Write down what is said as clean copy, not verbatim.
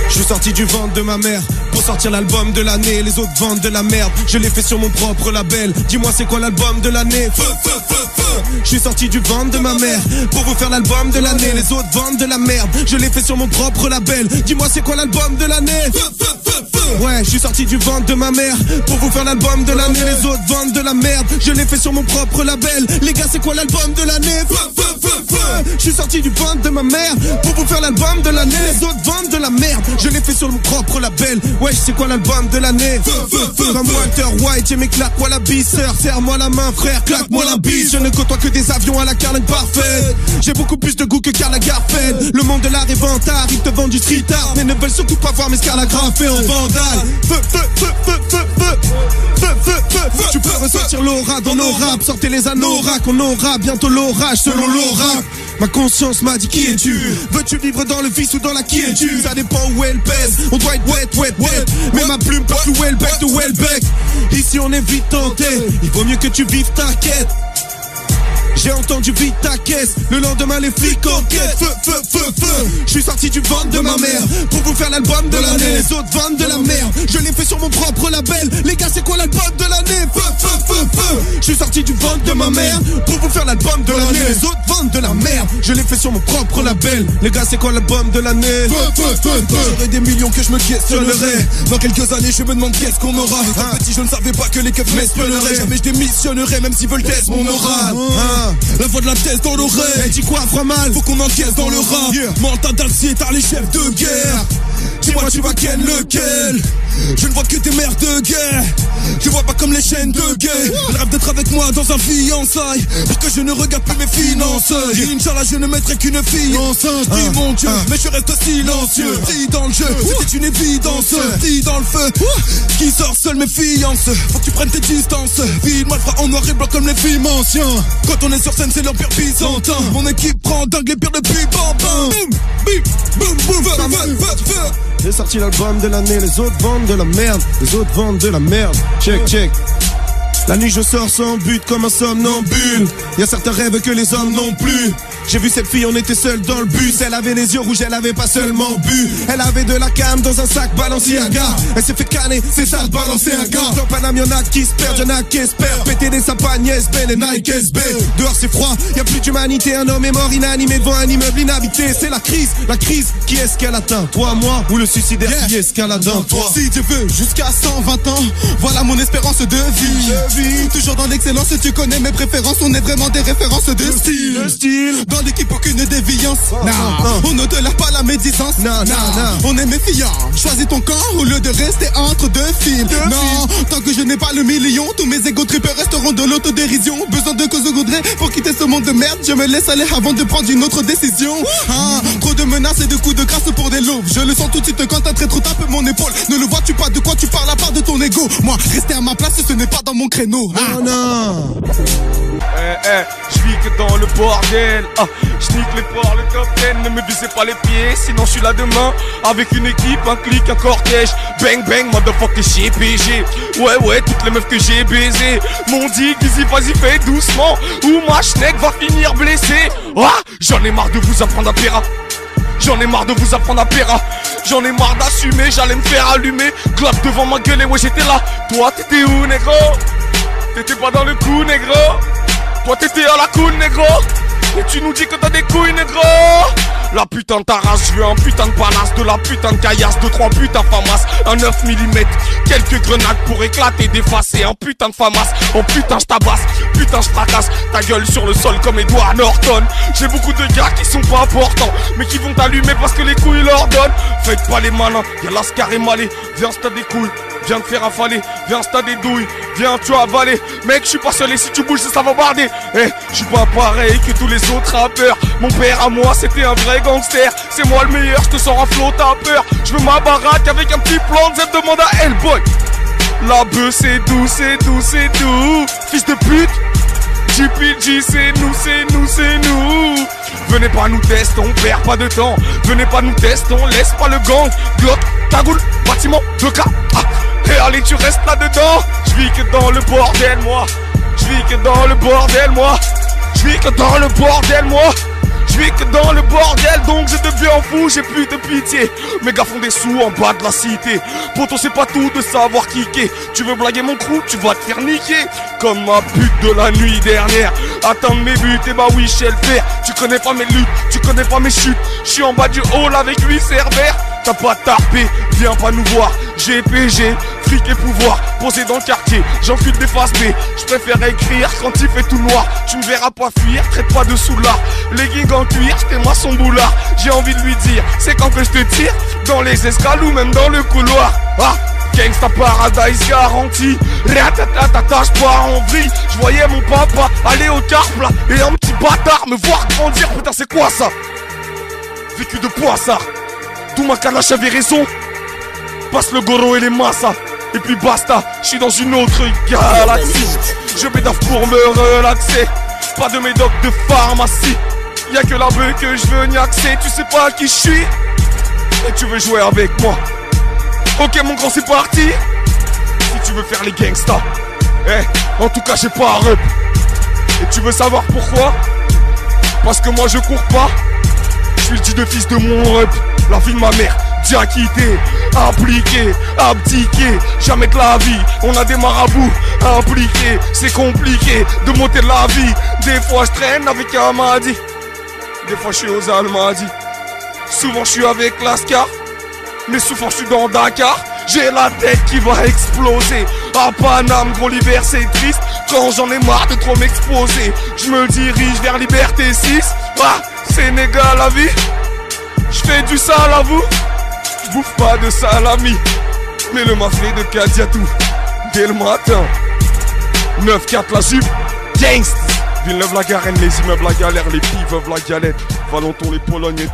Je suis sorti du ventre de ma mère pour sortir l'album de l'année. Les autres vendent de la merde, je l'ai fait sur mon propre label. Dis-moi c'est quoi l'album de l'année? Je suis sorti du ventre de ma mère pour vous faire l'album de l'année. Les autres vendent de la merde, je l'ai fait sur mon propre label. Dis-moi c'est quoi l'album de l'année? Ouais, je suis sorti du ventre de ma mère pour vous faire l'album de l'année. Les autres vendent de la merde, je l'ai fait sur mon propre label. Les gars c'est quoi l'album de l'année? Je suis sorti du ventre de ma mère pour vous faire l'album de l'année. Les autres vendent de la merde, je l'ai fait sur mon propre label. Ouais, c'est quoi l'album de l'année? Comme Walter White et mes claques, moi la bise. Sœur, serre-moi la main, frère, claque-moi la bise. Je ne côtoie que des avions à la Carling parfaite. J'ai beaucoup plus de goût que Karl Lagerfeld. Le monde de l'art est vantard, ils te vendent du street art, mais ne veulent surtout pas voir mes scalagraphes en vandale. Tu peux ressentir l'aura dans nos raps. Sortez les anoraks, on aura bientôt l'orage selon l'oracle. Ma conscience m'a dit qui es-tu? Veux-tu vivre dans le vice ou dans la quiétude? Ça dépend où elle pèse, on doit être wet. Mais ma plume porte le Welbeck de Welbeck. Ici on est vite tenté, il vaut mieux que tu vives ta quête. J'ai entendu vite ta caisse, le lendemain les flics enquêtent. Je suis sorti du ventre de ma mère pour vous faire l'album de l'année. Les autres vendent de la merde, je l'ai fait sur mon propre label. Les gars c'est quoi l'album de l'année? Je suis sorti du ventre de ma mère pour vous faire l'album de l'année. Les autres vendent de la merde, je l'ai fait sur mon propre label. Les gars c'est quoi l'album de l'année? J'aurai des millions que je me questionnerai. Dans quelques années je me demande qu'est-ce qu'on aura. Étant petit je ne savais pas que les keufs m'espionneraient. Jamais je démissionnerai même s'ils veulent tester mon oral. La voix de la thèse dans l'oreille. Hey, dis quoi, Fromal? Faut qu'on encaisse dans le rap. Mental d'acier, t'as les chefs de guerre. Dis-moi tu vas ken lequel? Je ne vois que des mères de guerre. Je vois pas comme les chaînes de guerre. Elle rêve d'être avec moi dans un fiançailles pour que je ne regarde plus mes finances. Inch'Allah je ne mettrai qu'une fille enceinte. Dis mon Dieu, mais je reste silencieux. Pris dans le jeu, c'était une évidence. Pris dans le feu, qui sort seul mes fiances. Faut que tu prennes tes distances. Ville malfrat en noir et blanc comme les films anciens. Quand on est sur scène c'est l'empire byzantin. Mon équipe prend dingue les pires depuis bam bam. Boum boum boum. J'ai sorti l'album de l'année, les autres vendent de la merde. Les autres vendent de la merde. Check. La nuit je sors sans but comme un somnambule. Y'a certains rêves que les hommes n'ont plus. J'ai vu cette fille, on était seuls dans le bus. Elle avait les yeux rouges, elle avait pas seulement bu. Elle avait de la cam dans un sac Balenciaga. Elle s'est fait canner, c'est ça de balancer un gars. Dans Paname y'en a qui se perdent, y'en a qui espèrent péter des sapagnes SB, les Nike SB. Dehors c'est froid, y'a plus d'humanité. Un homme est mort inanimé devant un immeuble inhabité. C'est la crise qui est-ce qu'elle atteint? Toi, moi ou le suicidaire qui escalade en toi? Si Dieu veut, jusqu'à 120 ans, voilà mon espérance de vie. Toujours dans l'excellence, tu connais mes préférences. On est vraiment des références de style. Dans l'équipe aucune déviance. On ne tolère pas la médisance. On est méfiant. Choisis ton camp au lieu de rester entre deux fils. Tant que je n'ai pas le million, tous mes égos tripeurs resteront de l'autodérision. Besoin de cause Gaudret pour quitter ce monde de merde. Je me laisse aller avant de prendre une autre décision. Trop de menaces et de coups de grâce pour des loups. Je le sens tout de suite quand un traître tape mon épaule. Ne le vois-tu pas de quoi tu parles à part de ton ego? Moi, rester à ma place, ce n'est pas dans mon créneau. Non. Je vis que dans le bordel. Je nique les ports, le top 10. Ne me visez pas les pieds, sinon je suis là demain. Avec une équipe, un clic, un cortège. Bang bang, motherfucker chez PG. Ouais, toutes les meufs que j'ai baisées m'ont dit, vas-y fais doucement, ou ma schneck va finir blessée. J'en ai marre de vous apprendre à péra. J'en ai marre de vous apprendre à péra. J'en ai marre d'assumer, j'allais me faire allumer. Clap devant ma gueule et ouais j'étais là. Toi t'étais où négro? T'étais pas dans le coup négro. Toi t'étais à la cool négro. Et tu nous dis que t'as des couilles négro. La putain de ta race, je veux un putain de palace. De la putain de caillasse, 2-3 putains famas. Un 9 mm, quelques grenades pour éclater, d'effacer. Un putain de famas, oh putain je tabasse. Putain je fracasse, ta gueule sur le sol comme Edward Norton. J'ai beaucoup de gars qui sont pas importants, mais qui vont t'allumer parce que les couilles leur donnent. Faites pas les malins, y'a l'ascar et malé. Viens t'as des couilles, viens te faire affaler. Viens t'as des douilles, viens tu as avalé. Mec je suis pas seul et si tu bouges ça va barder. Je suis pas pareil que tous les autres rappeurs. Mon père à moi c'était un vrai gangster. C'est moi le meilleur, je te sors un flot, t'as peur. Je veux ma baraque avec un petit plan de Z, demande à Hellboy. La bœuf c'est doux, fils de pute. GPG c'est nous. Venez pas nous tester, on perd pas de temps. Venez pas nous tester, on laisse pas le gang. Glock, cagoule, bâtiment, 2K. Et allez tu restes là-dedans. Je vis que dans le bordel moi. Je vis que dans le bordel moi. Je vis que dans le bordel moi. Je vis que dans le bordel, donc je deviens fou, j'ai plus de pitié. Mes gars font des sous en bas de la cité. Poto c'est pas tout de savoir kicker. Tu veux blaguer mon crew, tu vas te faire niquer. Comme ma pute de la nuit dernière. Atteindre mes buts, et bah oui je sais le faire. Tu connais pas mes luttes, tu connais pas mes chutes. Je suis en bas du hall avec 8 cerbères. T'as pas tarpé, viens pas nous voir. GPG, fric et pouvoir, posé dans le quartier, j'encule des faces B. Je préfère écrire quand il fait tout noir. Tu me verras pas fuir, traite pas de soulard. Legging en cuir, j't'aimerais son boulard. J'ai envie de lui dire, c'est quand que je te tire. Dans les escales ou même dans le couloir. Ah, Gangsta Paradise garanti. Ratatata, j'pars en vrille. J'voyais mon papa aller au carpe là. Et un petit bâtard me voir grandir, putain c'est quoi ça? Vécu de poissard. Tout ma calache avait raison. Passe le goro et les massas. Et puis basta, je suis dans une autre galaxie. Je bédave pour me relaxer. Pas de médoc de pharmacie. Y'a que la beuh que je veux niaxer. Tu sais pas qui je suis et tu veux jouer avec moi. Ok mon grand c'est parti. Si tu veux faire les gangsters. En tout cas j'ai pas un rep. Et tu veux savoir pourquoi? Parce que moi je cours pas. Je suis le petit de fils de mon rep. La vie de ma mère, déjà quitté, appliqué, abdiqué. Jamais de la vie, on a des marabouts impliqués. C'est compliqué de monter la vie. Des fois je traîne avec un Madi. Des fois je suis aux Almadies. Souvent je suis avec Lascar. Mais souvent je suis dans Dakar. J'ai la tête qui va exploser. À Paname, gros l'hiver c'est triste. Quand j'en ai marre de trop m'exposer, je me dirige vers Liberté 6. Ah, Sénégal la vie. Je fais du sale à vous. Je bouffe pas de salami. Mais le mafé de Kadiatou. Dès le matin 9-4 la jupe. Gangst. Villeneuve la Garenne, les immeubles la galère, les pives la galette. Valenton les Polognes et tout.